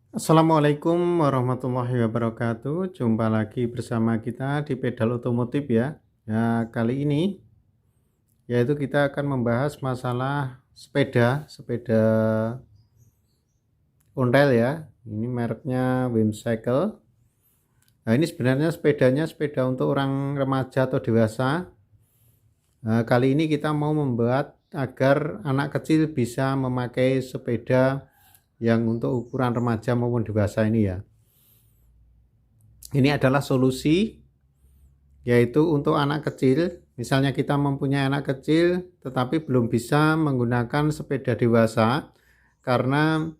Assalamualaikum warahmatullahi wabarakatuh. Jumpa lagi bersama kita di Pedal Otomotif ya. Ya, kali ini yaitu kita akan membahas masalah sepeda ontel ya. Ini mereknya Whimsical. Nah, ini sebenarnya sepeda untuk orang remaja atau dewasa. Nah, kali ini kita mau membuat agar anak kecil bisa memakai sepeda yang untuk ukuran remaja maupun dewasa ini ya. Ini adalah solusi yaitu untuk anak kecil. Misalnya kita mempunyai anak kecil tetapi belum bisa menggunakan sepeda dewasa karena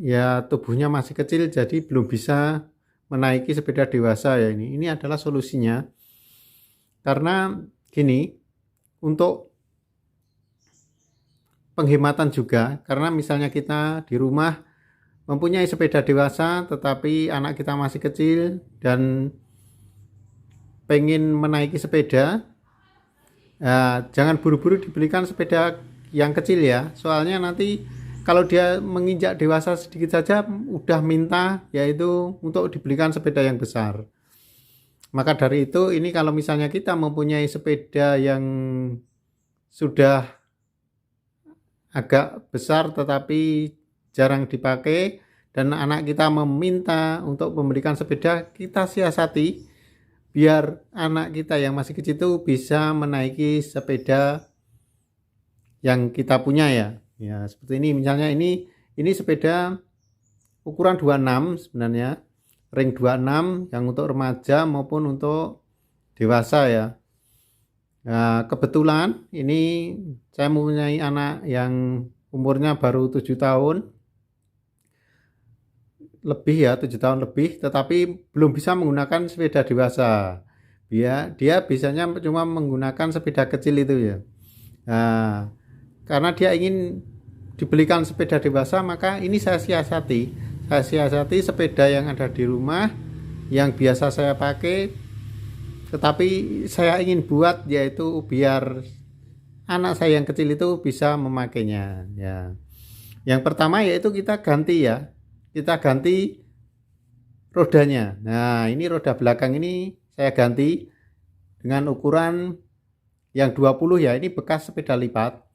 ya tubuhnya masih kecil, jadi belum bisa menaiki sepeda dewasa ya. Ini adalah solusinya. Karena gini, untuk penghematan juga, karena misalnya kita di rumah mempunyai sepeda dewasa tetapi anak kita masih kecil dan pengen menaiki sepeda, jangan buru-buru dibelikan sepeda yang kecil ya, soalnya nanti kalau dia menginjak dewasa sedikit saja udah minta yaitu untuk dibelikan sepeda yang besar. Maka dari itu ini kalau misalnya kita mempunyai sepeda yang sudah agak besar tetapi jarang dipakai dan anak kita meminta untuk memberikan sepeda, kita siasati biar anak kita yang masih kecil itu bisa menaiki sepeda yang kita punya ya. Ya, seperti ini misalnya ini sepeda ukuran 26 sebenarnya. Ring 26 yang untuk remaja maupun untuk dewasa ya. Nah, kebetulan ini saya mempunyai anak yang umurnya baru 7 tahun lebih ya, 7 tahun lebih, tetapi belum bisa menggunakan sepeda dewasa. Dia bisanya cuma menggunakan sepeda kecil itu ya. Nah, karena dia ingin dibelikan sepeda dewasa, maka ini saya siasati. Saya siasati sepeda yang ada di rumah yang biasa saya pakai, tetapi saya ingin buat yaitu biar anak saya yang kecil itu bisa memakainya ya. Yang pertama yaitu kita ganti ya. Kita ganti rodanya. Nah, ini roda belakang ini saya ganti dengan ukuran yang 20 ya. Ini bekas sepeda lipat.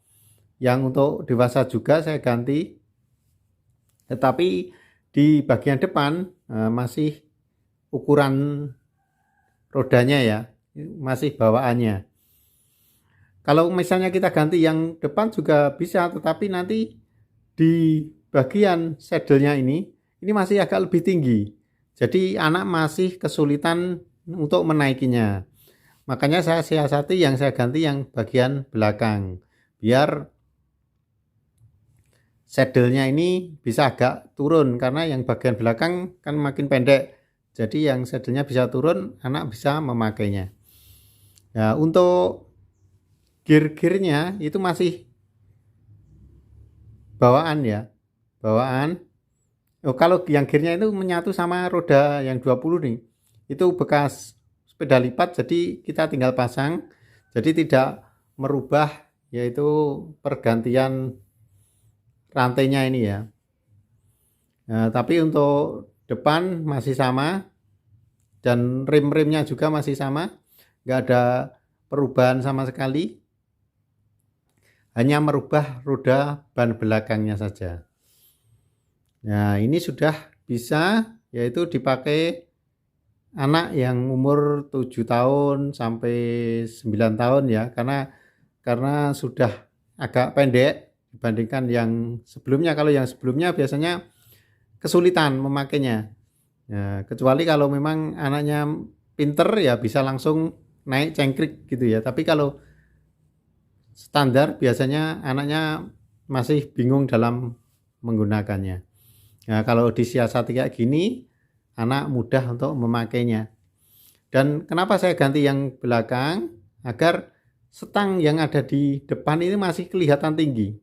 Yang untuk dewasa juga saya ganti. Tetapi di bagian depan masih ukuran rodanya ya. Masih bawaannya. Kalau misalnya kita ganti yang depan juga bisa, tetapi nanti di bagian saddle-nya ini masih agak lebih tinggi. Jadi anak masih kesulitan untuk menaikinya. Makanya saya siasati yang saya ganti yang bagian belakang. Biar saddle-nya ini bisa agak turun karena yang bagian belakang kan makin pendek. Jadi yang saddle-nya bisa turun, anak bisa memakainya. Nah, untuk gear-gearnya itu masih bawaan ya. Bawaan. Oh, kalau yang gearnya itu menyatu sama roda yang 20 nih. Itu bekas sepeda lipat, jadi kita tinggal pasang. Jadi tidak merubah yaitu pergantian rantainya ini ya. Nah, tapi untuk depan masih sama dan rim-rimnya juga masih sama. Nggak ada perubahan sama sekali. Hanya merubah roda ban belakangnya saja. Nah, ini sudah bisa yaitu dipakai anak yang umur 7 tahun sampai 9 tahun ya, karena sudah agak pendek dibandingkan yang sebelumnya. Kalau yang sebelumnya biasanya kesulitan memakainya. Ya, kecuali kalau memang anaknya pinter ya bisa langsung naik cengkrik gitu ya. Tapi kalau standar biasanya anaknya masih bingung dalam menggunakannya. Nah, kalau disiasati kayak gini, anak mudah untuk memakainya. Dan kenapa saya ganti yang belakang? Agar stang yang ada di depan ini masih kelihatan tinggi.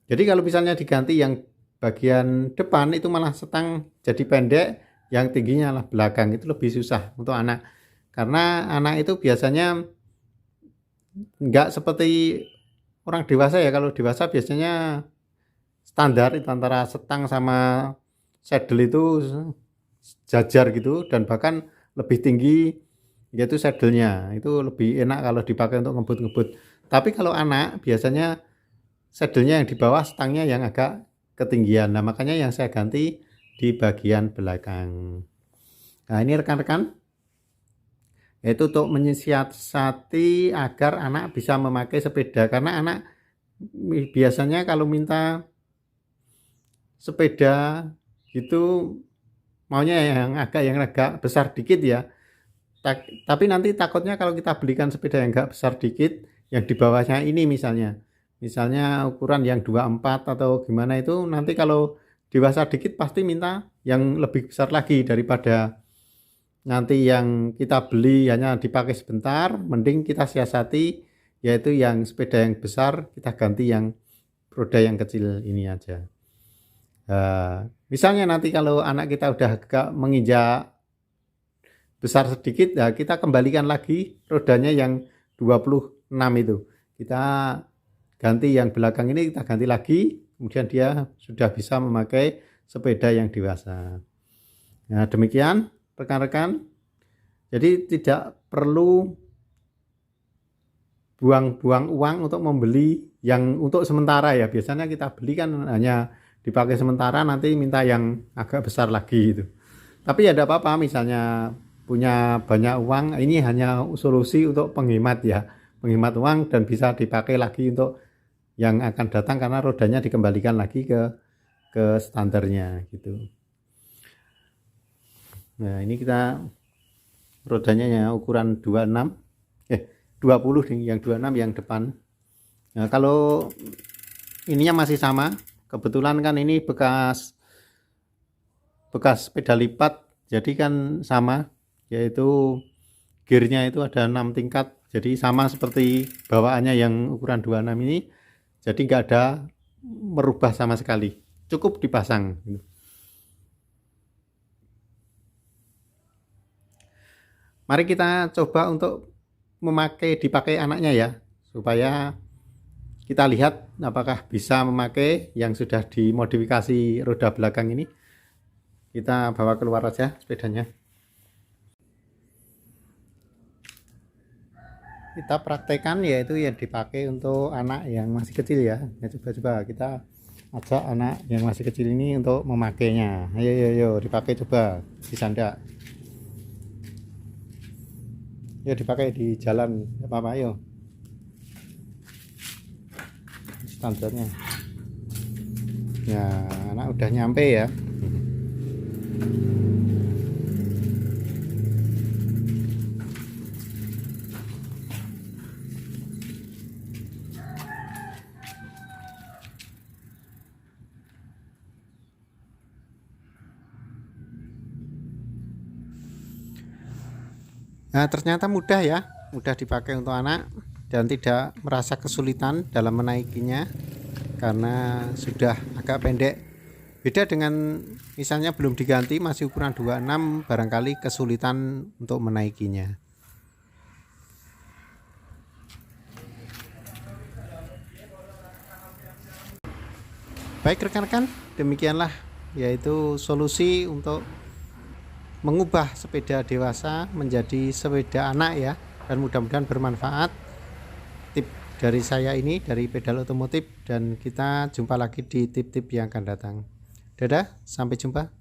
Jadi kalau misalnya diganti yang bagian depan itu malah stang jadi pendek, yang tingginya lah belakang, itu lebih susah untuk anak. Karena anak itu biasanya enggak seperti orang dewasa ya. Kalau dewasa biasanya standar itu antara stang sama saddle itu jajar gitu, dan bahkan lebih tinggi yaitu saddle-nya. Itu lebih enak kalau dipakai untuk ngebut-ngebut. Tapi kalau anak biasanya saddle-nya yang di bawah, stangnya yang agak ketinggian. Nah, makanya yang saya ganti di bagian belakang. Nah, ini rekan-rekan, yaitu untuk menyiasati agar anak bisa memakai sepeda, karena anak biasanya kalau minta sepeda gitu maunya yang agak besar dikit ya. Tapi nanti takutnya kalau kita belikan sepeda yang agak besar dikit, yang di bawahnya ini misalnya ukuran yang 24 atau gimana, itu nanti kalau dewasa dikit pasti minta yang lebih besar lagi, daripada nanti yang kita beli hanya dipakai sebentar. Mending kita siasati, yaitu yang sepeda yang besar kita ganti yang roda yang kecil ini aja. Misalnya nanti kalau anak kita udah agak menginjak besar sedikit, nah kita kembalikan lagi rodanya yang 26 itu, kita ganti yang belakang ini, kita ganti lagi, kemudian dia sudah bisa memakai sepeda yang dewasa. Nah, demikian rekan-rekan, jadi tidak perlu buang-buang uang untuk membeli yang untuk sementara ya. Biasanya kita beli kan hanya dipakai sementara, nanti minta yang agak besar lagi itu. Tapi ya tidak apa-apa, misalnya punya banyak uang, ini hanya solusi untuk penghemat ya, penghemat uang, dan bisa dipakai lagi untuk yang akan datang, karena rodanya dikembalikan lagi ke standarnya gitu. Nah, ini kita rodanya ya ukuran 26 20 nih, yang 26 yang depan. Nah, kalau ininya masih sama, kebetulan kan ini bekas sepeda lipat, jadi kan sama, yaitu gearnya itu ada 6 tingkat, jadi sama seperti bawaannya yang ukuran 26 ini, jadi nggak ada merubah sama sekali, cukup dipasang. Mari kita coba untuk dipakai anaknya ya, supaya kita lihat apakah bisa memakai yang sudah dimodifikasi roda belakang ini. Kita bawa keluar aja sepedanya. Kita praktekkan, yaitu yang dipakai untuk anak yang masih kecil ya. Coba kita ajak anak yang masih kecil ini untuk memakainya. Ayo dipakai, coba bisa enggak? Yuk dipakai di jalan, apa-apa, ayo. Standarnya. Ya, anak udah nyampe ya. Nah, ternyata mudah ya, mudah dipakai untuk anak dan tidak merasa kesulitan dalam menaikinya karena sudah agak pendek. Beda dengan misalnya belum diganti, masih ukuran 26, barangkali kesulitan untuk menaikinya. Baik rekan-rekan, demikianlah yaitu solusi untuk mengubah sepeda dewasa menjadi sepeda anak ya, dan mudah-mudahan bermanfaat tip dari saya ini, dari Pedal Otomotif, dan kita jumpa lagi di tip-tip yang akan datang. Dadah, sampai jumpa.